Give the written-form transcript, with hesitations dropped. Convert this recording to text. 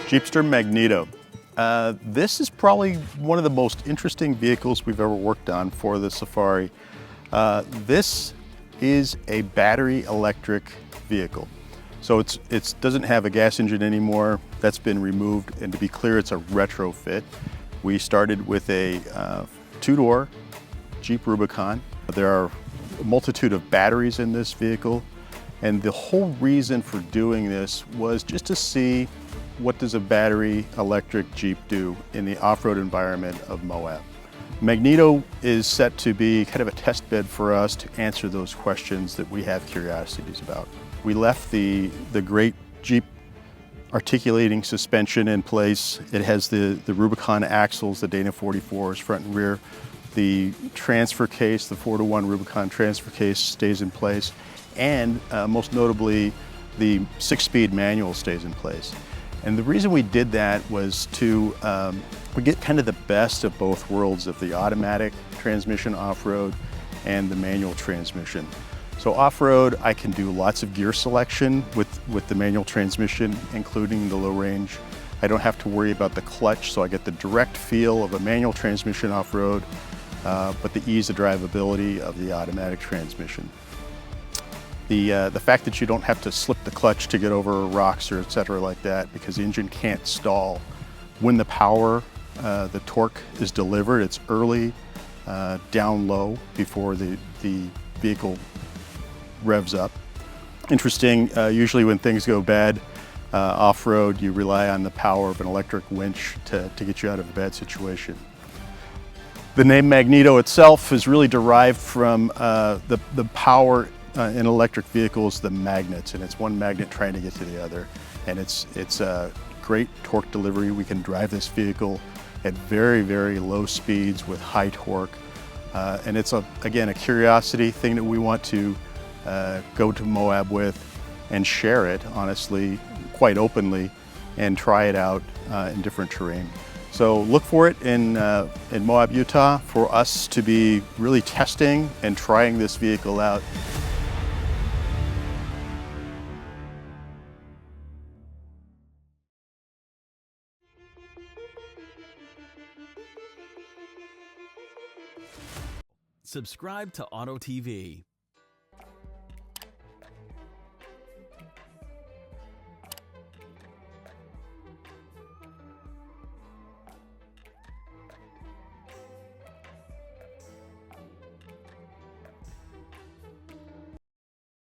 Jeepster Magneto. This is probably one of the most interesting vehicles we've ever worked on for the Safari. This is a battery electric vehicle. So it doesn't have a gas engine anymore. That's been removed, and to be clear, it's a retrofit. We started with a two-door Jeep Rubicon. There are a multitude of batteries in this vehicle, and the whole reason for doing this was just to see what does a battery electric Jeep do in the off-road environment of Moab. Magneto is set to be kind of a test bed for us to answer those questions that we have curiosities about. We left the great Jeep articulating suspension in place. It has the Rubicon axles, the Dana 44s, front and rear. The transfer case, the 4-to-1 Rubicon transfer case stays in place. And most notably, the 6-speed manual stays in place. And the reason we did that was to we get kind of the best of both worlds of the automatic transmission off-road and the manual transmission. So off-road, I can do lots of gear selection with the manual transmission, including the low range. I don't have to worry about the clutch, so I get the direct feel of a manual transmission off-road, but the ease of drivability of the automatic transmission. The fact that you don't have to slip the clutch to get over rocks or et cetera like that, because the engine can't stall. When the power, the torque is delivered, it's early, down low before the vehicle revs up. Interesting, usually when things go bad off-road, you rely on the power of an electric winch to get you out of a bad situation. The name Magneto itself is really derived from the power in electric vehicles, the magnets, and it's one magnet trying to get to the other. And it's a great torque delivery. We can drive this vehicle at very, very low speeds with high torque. And it's, again, a curiosity thing that we want to go to Moab with and share it, honestly, quite openly, and try it out in different terrain. So look for it in Moab, Utah, for us to be really testing and trying this vehicle out. Subscribe to Auto TV.